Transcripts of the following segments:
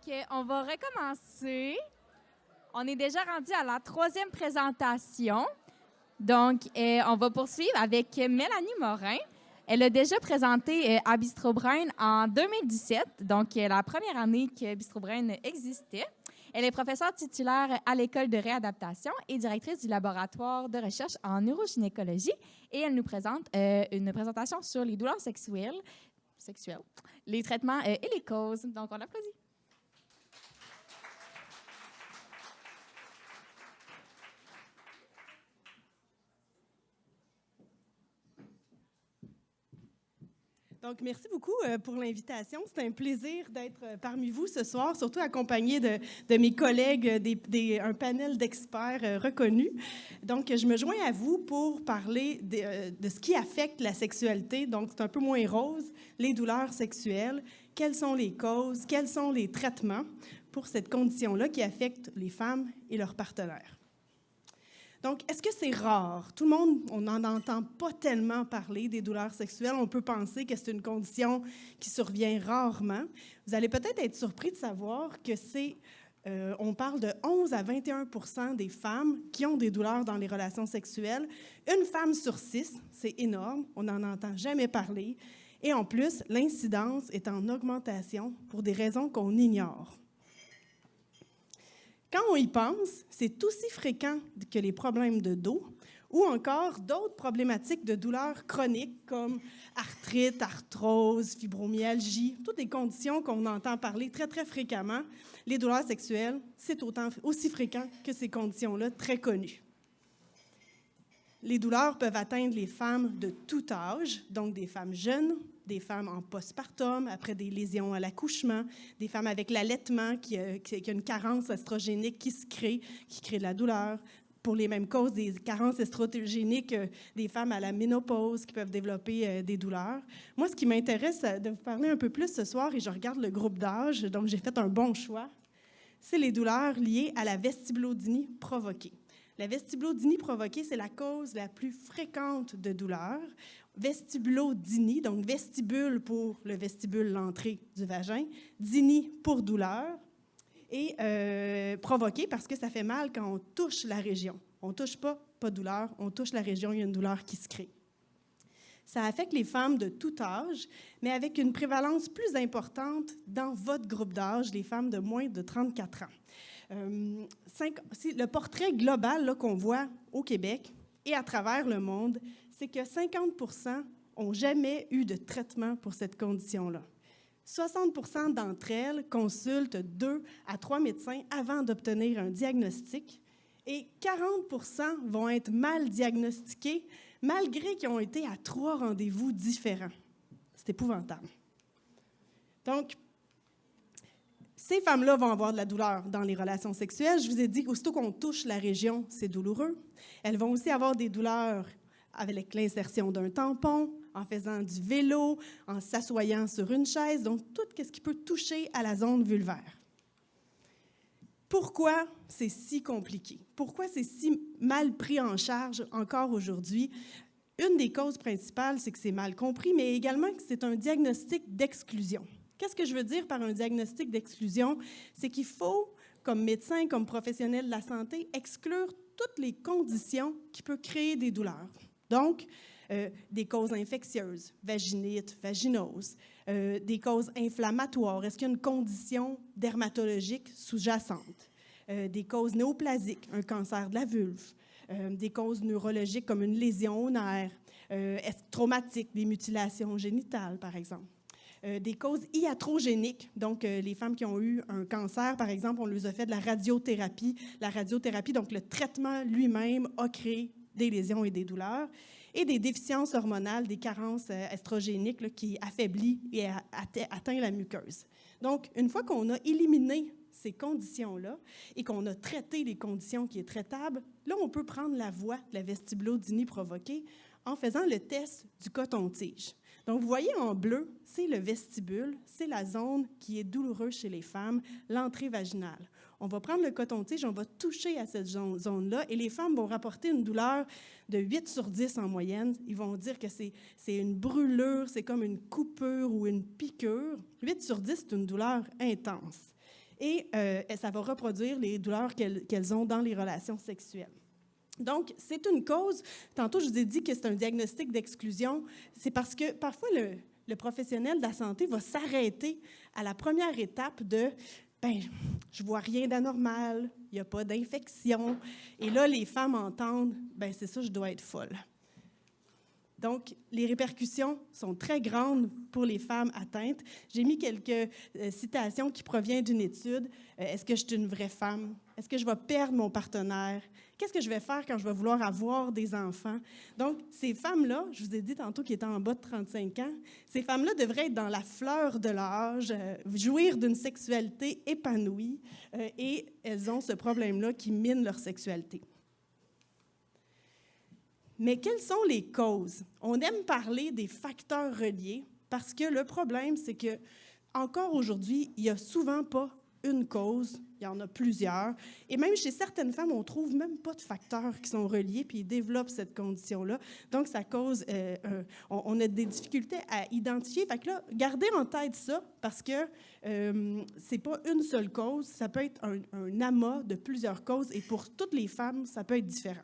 Donc, on va recommencer. On est déjà rendu à la troisième présentation. Donc, on va poursuivre avec Mélanie Morin. Elle a déjà présenté à Bistro Brain en 2017, donc la première année que Bistro Brain existait. Elle est professeure titulaire à l'École de réadaptation et directrice du laboratoire de recherche en neurogynécologie. Et elle nous présente une présentation sur les douleurs sexuelles, les traitements et les causes. Donc, on l'applaudit. Donc, merci beaucoup pour l'invitation. C'est un plaisir d'être parmi vous ce soir, surtout accompagnée de mes collègues, un panel d'experts reconnus. Donc, je me joins à vous pour parler de ce qui affecte la sexualité. Donc, c'est un peu moins rose, les douleurs sexuelles. Quelles sont les causes? Quels sont les traitements pour cette condition-là qui affecte les femmes et leurs partenaires? Donc, est-ce que c'est rare? Tout le monde, on n'en entend pas tellement parler des douleurs sexuelles. On peut penser que c'est une condition qui survient rarement. Vous allez peut-être être surpris de savoir que on parle de 11 à 21% des femmes qui ont des douleurs dans les relations sexuelles. Une femme sur 6, c'est énorme, on n'en entend jamais parler. Et en plus, l'incidence est en augmentation pour des raisons qu'on ignore. Quand on y pense, c'est aussi fréquent que les problèmes de dos ou encore d'autres problématiques de douleurs chroniques comme arthrite, arthrose, fibromyalgie, toutes des conditions qu'on entend parler très, très fréquemment. Les douleurs sexuelles, c'est aussi fréquent que ces conditions-là très connues. Les douleurs peuvent atteindre les femmes de tout âge, donc des femmes jeunes, des femmes en postpartum, après des lésions à l'accouchement, des femmes avec l'allaitement qui a une carence estrogénique qui crée de la douleur. Pour les mêmes causes, des carences estrogéniques, des femmes à la ménopause qui peuvent développer des douleurs. Moi, ce qui m'intéresse de vous parler un peu plus ce soir, et je regarde le groupe d'âge, donc j'ai fait un bon choix, c'est les douleurs liées à la vestibulodynie provoquée. La vestibulodynie provoquée, c'est la cause la plus fréquente de douleur. Vestibulodynie, donc vestibule pour le vestibule, l'entrée du vagin, dynie pour douleur, et provoquée parce que ça fait mal quand on touche la région. On ne touche pas douleur, on touche la région, il y a une douleur qui se crée. Ça affecte les femmes de tout âge, mais avec une prévalence plus importante dans votre groupe d'âge, les femmes de moins de 34 ans. Le portrait global qu'on voit au Québec et à travers le monde, c'est que 50% n'ont jamais eu de traitement pour cette condition-là. 60% d'entre elles consultent 2 à 3 médecins avant d'obtenir un diagnostic et 40% vont être mal diagnostiqués malgré qu'ils ont été à 3 rendez-vous différents. C'est épouvantable. Donc, ces femmes-là vont avoir de la douleur dans les relations sexuelles. Je vous ai dit qu'aussitôt qu'on touche la région, c'est douloureux. Elles vont aussi avoir des douleurs avec l'insertion d'un tampon, en faisant du vélo, en s'assoyant sur une chaise, donc tout ce qui peut toucher à la zone vulvaire. Pourquoi c'est si compliqué? Pourquoi c'est si mal pris en charge encore aujourd'hui? Une des causes principales, c'est que c'est mal compris, mais également que c'est un diagnostic d'exclusion. Qu'est-ce que je veux dire par un diagnostic d'exclusion? C'est qu'il faut, comme médecin, comme professionnel de la santé, exclure toutes les conditions qui peuvent créer des douleurs. Donc, des causes infectieuses, vaginite, vaginose, des causes inflammatoires. Est-ce qu'il y a une condition dermatologique sous-jacente? Des causes néoplasiques, un cancer de la vulve, des causes neurologiques comme une lésion au nerf, traumatiques, des mutilations génitales, par exemple. Des causes iatrogéniques, donc les femmes qui ont eu un cancer, par exemple, on leur a fait de la radiothérapie. La radiothérapie, donc le traitement lui-même, a créé des lésions et des douleurs, et des déficiences hormonales, des carences estrogéniques là, qui affaiblissent et atteint la muqueuse. Donc, une fois qu'on a éliminé ces conditions-là et qu'on a traité les conditions qui sont traitables, là, on peut prendre la voie de la vestibulodynie provoquée en faisant le test du coton-tige. Donc, vous voyez en bleu, c'est le vestibule, c'est la zone qui est douloureuse chez les femmes, l'entrée vaginale. On va prendre le coton-tige, on va toucher à cette zone-là et les femmes vont rapporter une douleur de 8 sur 10 en moyenne. Ils vont dire que c'est une brûlure, c'est comme une coupure ou une piqûre. 8 sur 10, c'est une douleur intense. et ça va reproduire les douleurs qu'elles ont dans les relations sexuelles. Donc, c'est une cause. Tantôt, je vous ai dit que c'est un diagnostic d'exclusion. C'est parce que parfois, le professionnel de la santé va s'arrêter à la première étape de « ben, je vois rien d'anormal, il n'y a pas d'infection. » Et là, les femmes entendent « ben, c'est ça, je dois être folle. » Donc, les répercussions sont très grandes pour les femmes atteintes. J'ai mis quelques citations qui proviennent d'une étude. Est-ce que je suis une vraie femme? Est-ce que je vais perdre mon partenaire? Qu'est-ce que je vais faire quand je vais vouloir avoir des enfants? Donc, ces femmes-là, je vous ai dit tantôt qu'elles étaient en bas de 35 ans, ces femmes-là devraient être dans la fleur de l'âge, jouir d'une sexualité épanouie, et elles ont ce problème-là qui mine leur sexualité. Mais quelles sont les causes? On aime parler des facteurs reliés parce que le problème, c'est que encore aujourd'hui, il n'y a souvent pas une cause, il y en a plusieurs. Et même chez certaines femmes, on ne trouve même pas de facteurs qui sont reliés, puis ils développent cette condition-là. Donc, ça cause, on a des difficultés à identifier. Fait que là, gardez en tête ça, parce que ce n'est pas une seule cause, ça peut être un amas de plusieurs causes, et pour toutes les femmes, ça peut être différent.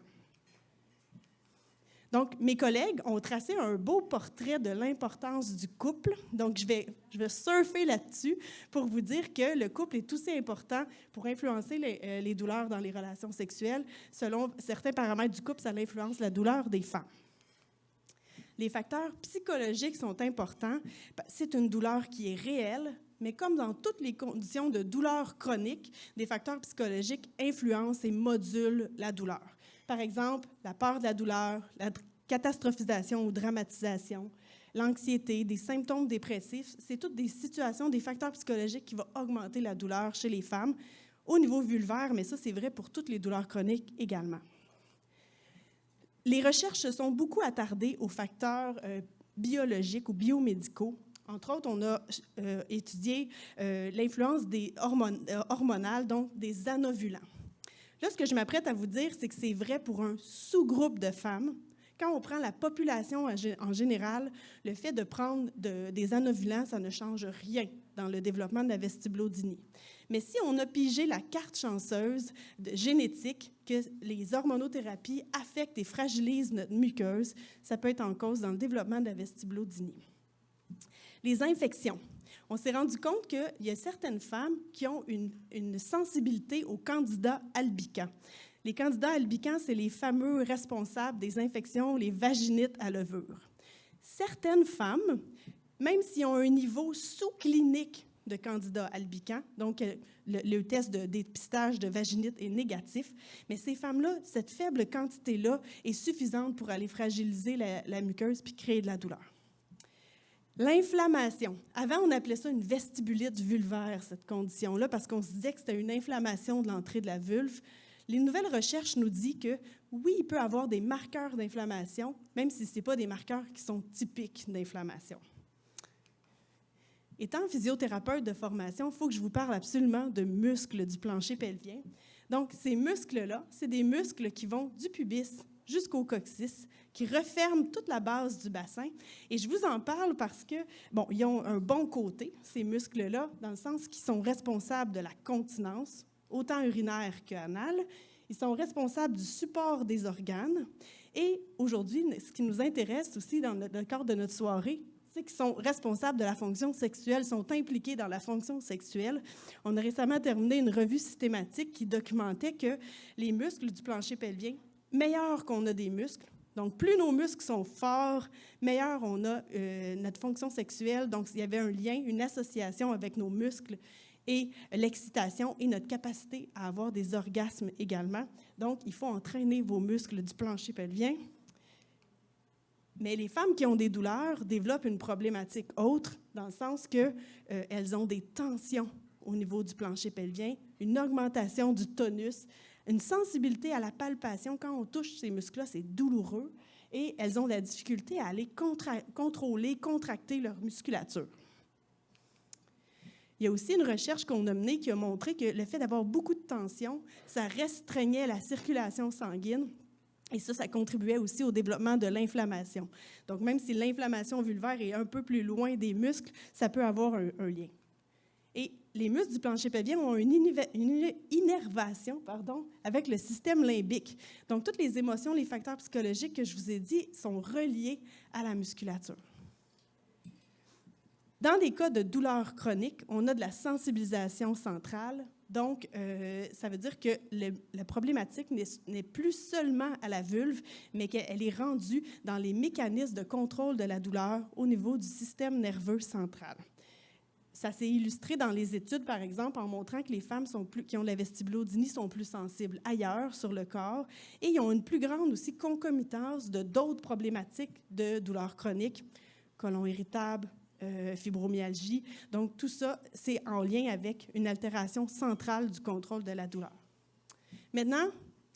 Donc, mes collègues ont tracé un beau portrait de l'importance du couple. Donc, je vais surfer là-dessus pour vous dire que le couple est aussi important pour influencer les douleurs dans les relations sexuelles. Selon certains paramètres du couple, ça influence la douleur des femmes. Les facteurs psychologiques sont importants. C'est une douleur qui est réelle, mais comme dans toutes les conditions de douleur chronique, des facteurs psychologiques influencent et modulent la douleur. Par exemple, la peur de la douleur, la catastrophisation ou dramatisation, l'anxiété, des symptômes dépressifs, c'est toutes des situations, des facteurs psychologiques qui vont augmenter la douleur chez les femmes au niveau vulvaire, mais ça, c'est vrai pour toutes les douleurs chroniques également. Les recherches se sont beaucoup attardées aux facteurs biologiques ou biomédicaux. Entre autres, on a étudié l'influence hormonale, donc des anovulants. Là, ce que je m'apprête à vous dire, c'est que c'est vrai pour un sous-groupe de femmes. Quand on prend la population en général, le fait de prendre des anovulants, ça ne change rien dans le développement de la vestibulodynie. Mais si on a pigé la carte chanceuse génétique, que les hormonothérapies affectent et fragilisent notre muqueuse, ça peut être en cause dans le développement de la vestibulodynie. Les infections. On s'est rendu compte qu'il y a certaines femmes qui ont une sensibilité aux candidats albicans. Les candidats albicans, c'est les fameux responsables des infections, les vaginites à levure. Certaines femmes, même s'ils ont un niveau sous-clinique de candidats albicans, donc le test de dépistage de vaginite est négatif, mais ces femmes-là, cette faible quantité-là est suffisante pour aller fragiliser la muqueuse puis créer de la douleur. L'inflammation. Avant, on appelait ça une vestibulite vulvaire, cette condition-là, parce qu'on se disait que c'était une inflammation de l'entrée de la vulve. Les nouvelles recherches nous disent que, oui, il peut y avoir des marqueurs d'inflammation, même si ce n'est pas des marqueurs qui sont typiques d'inflammation. Étant physiothérapeute de formation, il faut que je vous parle absolument de muscles du plancher pelvien. Donc, ces muscles-là, c'est des muscles qui vont du pubis jusqu'au coccyx, qui referment toute la base du bassin. Et je vous en parle parce que, bon, ils ont un bon côté, ces muscles-là, dans le sens qu'ils sont responsables de la continence, autant urinaire qu'anale. Ils sont responsables du support des organes. Et aujourd'hui, ce qui nous intéresse aussi dans le cadre de notre soirée, c'est qu'ils sont responsables de la fonction sexuelle, sont impliqués dans la fonction sexuelle. On a récemment terminé une revue systématique qui documentait que les muscles du plancher pelvien, meilleur qu'on a des muscles, donc plus nos muscles sont forts, meilleur on a notre fonction sexuelle. Donc, il y avait un lien, une association avec nos muscles et l'excitation et notre capacité à avoir des orgasmes également. Donc, il faut entraîner vos muscles du plancher pelvien. Mais les femmes qui ont des douleurs développent une problématique autre, dans le sens qu'elles ont des tensions au niveau du plancher pelvien, une augmentation du tonus, une sensibilité à la palpation. Quand on touche ces muscles-là, c'est douloureux et elles ont de la difficulté à aller contrôler, contracter leur musculature. Il y a aussi une recherche qu'on a menée qui a montré que le fait d'avoir beaucoup de tension, ça restreignait la circulation sanguine et ça contribuait aussi au développement de l'inflammation. Donc, même si l'inflammation vulvaire est un peu plus loin des muscles, ça peut avoir un lien. Et les muscles du plancher pelvien ont une innervation avec le système limbique. Donc, toutes les émotions, les facteurs psychologiques que je vous ai dit sont reliés à la musculature. Dans des cas de douleur chronique, on a de la sensibilisation centrale. Donc, ça veut dire que la problématique n'est plus seulement à la vulve, mais qu'elle est rendue dans les mécanismes de contrôle de la douleur au niveau du système nerveux central. Ça s'est illustré dans les études, par exemple, en montrant que les femmes qui ont la vestibulodynie sont plus sensibles ailleurs sur le corps et ils ont une plus grande aussi concomitance de d'autres problématiques de douleur chronique, côlon irritable, fibromyalgie. Donc, tout ça, c'est en lien avec une altération centrale du contrôle de la douleur. Maintenant,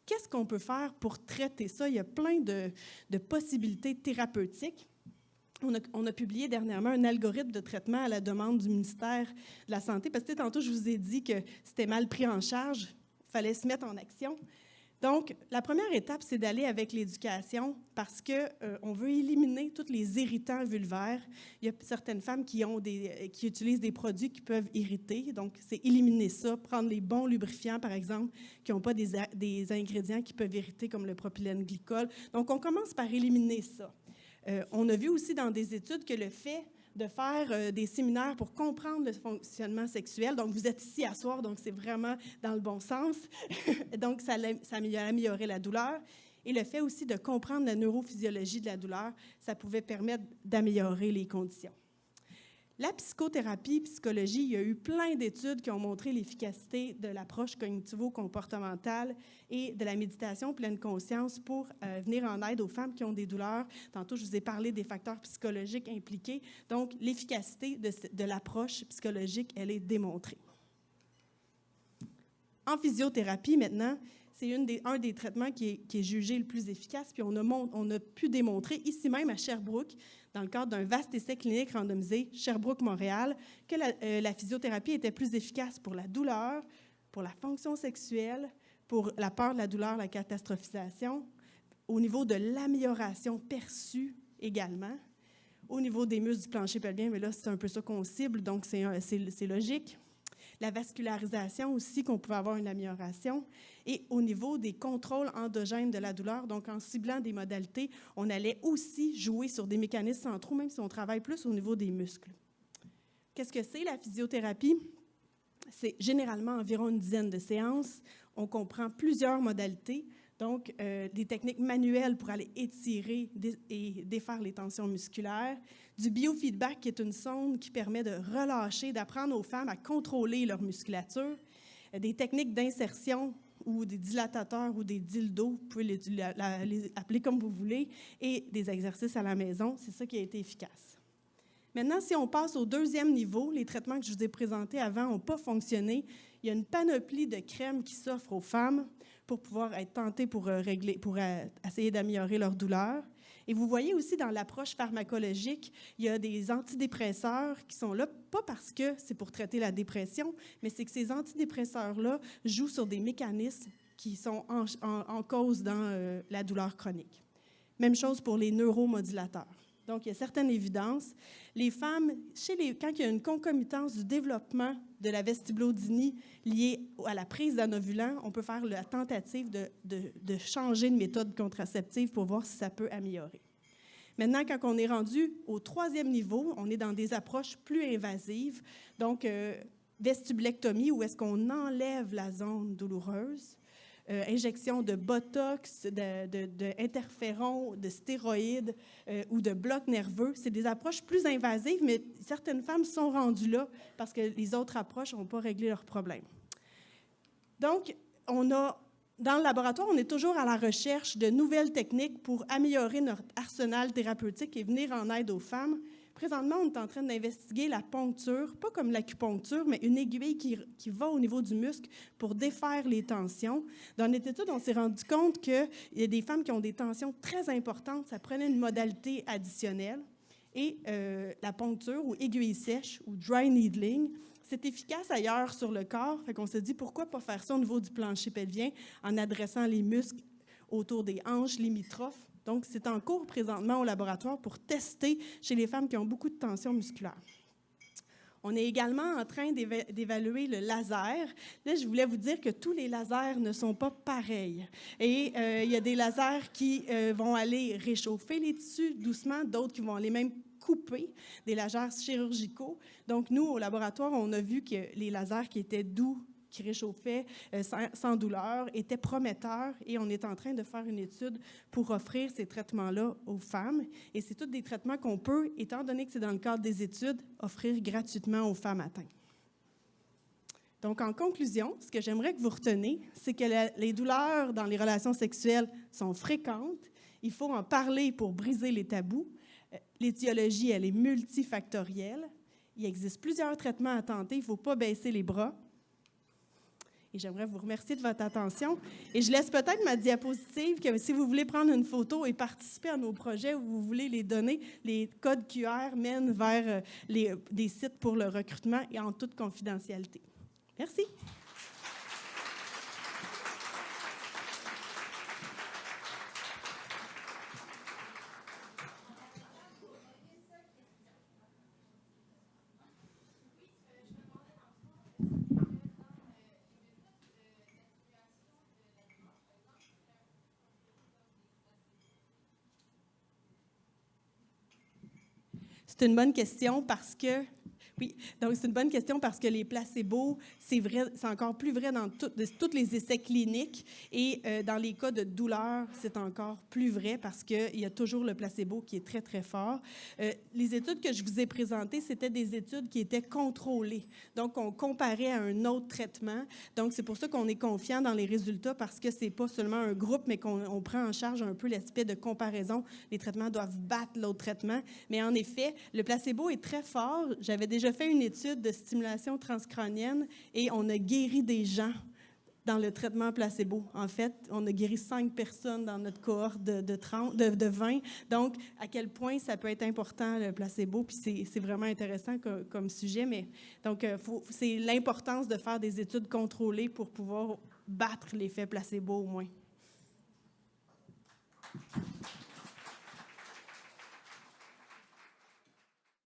qu'est-ce qu'on peut faire pour traiter ça? Il y a plein de possibilités thérapeutiques. On a publié dernièrement un algorithme de traitement à la demande du ministère de la Santé, parce que tantôt, je vous ai dit que c'était mal pris en charge, il fallait se mettre en action. Donc, la première étape, c'est d'aller avec l'éducation parce qu'on veut éliminer tous les irritants vulvaires. Il y a certaines femmes qui utilisent des produits qui peuvent irriter. Donc, c'est éliminer ça, prendre les bons lubrifiants, par exemple, qui n'ont pas des ingrédients qui peuvent irriter, comme le propylène glycol. Donc, on commence par éliminer ça. On a vu aussi dans des études que le fait de faire des séminaires pour comprendre le fonctionnement sexuel. Donc, vous êtes ici à soir, donc c'est vraiment dans le bon sens. Donc, ça a amélioré la douleur. Et le fait aussi de comprendre la neurophysiologie de la douleur, ça pouvait permettre d'améliorer les conditions. La psychothérapie, psychologie, il y a eu plein d'études qui ont montré l'efficacité de l'approche cognitivo-comportementale et de la méditation pleine conscience pour venir en aide aux femmes qui ont des douleurs. Tantôt, je vous ai parlé des facteurs psychologiques impliqués. Donc, l'efficacité de l'approche psychologique, elle est démontrée. En physiothérapie, maintenant, c'est un des traitements qui est jugé le plus efficace, puis on a pu démontrer ici même à Sherbrooke, dans le cadre d'un vaste essai clinique randomisé Sherbrooke-Montréal, que la physiothérapie était plus efficace pour la douleur, pour la fonction sexuelle, pour la peur de la douleur, la catastrophisation, au niveau de l'amélioration perçue également, au niveau des muscles du plancher pelvien, mais là, c'est un peu ça qu'on cible, donc c'est logique. La vascularisation aussi, qu'on pouvait avoir une amélioration. Et au niveau des contrôles endogènes de la douleur, donc en ciblant des modalités, on allait aussi jouer sur des mécanismes centraux, même si on travaille plus au niveau des muscles. Qu'est-ce que c'est la physiothérapie? C'est généralement environ une dizaine de séances. On comprend plusieurs modalités, donc des techniques manuelles pour aller étirer et défaire les tensions musculaires, du biofeedback qui est une sonde qui permet de relâcher, d'apprendre aux femmes à contrôler leur musculature, des techniques d'insertion ou des dilatateurs ou des dildos, vous pouvez les appeler comme vous voulez, et des exercices à la maison, c'est ça qui a été efficace. Maintenant, si on passe au deuxième niveau, les traitements que je vous ai présentés avant n'ont pas fonctionné. Il y a une panoplie de crèmes qui s'offrent aux femmes pour pouvoir être tentées pour essayer d'améliorer leur douleur. Et vous voyez aussi dans l'approche pharmacologique, il y a des antidépresseurs qui sont là, pas parce que c'est pour traiter la dépression, mais c'est que ces antidépresseurs-là jouent sur des mécanismes qui sont en cause dans la douleur chronique. Même chose pour les neuromodulateurs. Donc, il y a certaines évidences. Les femmes, quand il y a une concomitance du développement de la vestibulodynie liée à la prise d'un ovulant, on peut faire la tentative de changer de méthode contraceptive pour voir si ça peut améliorer. Maintenant, quand on est rendu au troisième niveau, on est dans des approches plus invasives. Donc, vestibulectomie, où est-ce qu'on enlève la zone douloureuse. Injection de botox, d'interférons, de stéroïdes ou de blocs nerveux. C'est des approches plus invasives, mais certaines femmes sont rendues là parce que les autres approches n'ont pas réglé leurs problèmes. Donc, dans le laboratoire, on est toujours à la recherche de nouvelles techniques pour améliorer notre arsenal thérapeutique et venir en aide aux femmes. Présentement, on est en train d'investiguer la poncture, pas comme l'acupuncture, mais une aiguille qui va au niveau du muscle pour défaire les tensions. Dans notre étude, on s'est rendu compte qu'il y a des femmes qui ont des tensions très importantes. Ça prenait une modalité additionnelle. Et la poncture ou aiguille sèche ou dry needling, c'est efficace ailleurs sur le corps. Fait qu'on s'est dit, pourquoi pas faire ça au niveau du plancher pelvien en adressant les muscles autour des hanches limitrophes. Donc, c'est en cours présentement au laboratoire pour tester chez les femmes qui ont beaucoup de tension musculaire. On est également en train d'évaluer le laser. Là, je voulais vous dire que tous les lasers ne sont pas pareils. Et il y a des lasers qui vont aller réchauffer les tissus doucement, d'autres qui vont aller même couper, des lasers chirurgicaux. Donc, nous, au laboratoire, on a vu que les lasers qui étaient doux, qui réchauffaient sans douleur, étaient prometteurs et on est en train de faire une étude pour offrir ces traitements-là aux femmes. Et c'est tous des traitements qu'on peut, étant donné que c'est dans le cadre des études, offrir gratuitement aux femmes atteintes. Donc, en conclusion, ce que j'aimerais que vous reteniez, c'est que les douleurs dans les relations sexuelles sont fréquentes. Il faut en parler pour briser les tabous. L'étiologie, elle est multifactorielle. Il existe plusieurs traitements à tenter. Il ne faut pas baisser les bras. Et j'aimerais vous remercier de votre attention. Et je laisse peut-être ma diapositive que si vous voulez prendre une photo et participer à nos projets ou vous voulez les donner, les codes QR mènent vers des sites pour le recrutement et en toute confidentialité. Merci. C'est une bonne question parce que les placebos, c'est vrai, c'est encore plus vrai dans tous les essais cliniques et dans les cas de douleur, c'est encore plus vrai parce qu'il y a toujours le placebo qui est très, très fort. Les études que je vous ai présentées, c'était des études qui étaient contrôlées. Donc, on comparait à un autre traitement. Donc, c'est pour ça qu'on est confiant dans les résultats parce que c'est pas seulement un groupe, mais qu'on prend en charge un peu l'aspect de comparaison. Les traitements doivent battre l'autre traitement. Mais en effet, le placebo est très fort. J'avais déjà fait une étude de stimulation transcrânienne et on a guéri des gens dans le traitement placebo. En fait, on a guéri 5 personnes dans notre cohorte de 20. Donc, à quel point ça peut être important, le placebo, puis c'est vraiment intéressant comme sujet. Mais donc, c'est l'importance de faire des études contrôlées pour pouvoir battre l'effet placebo au moins.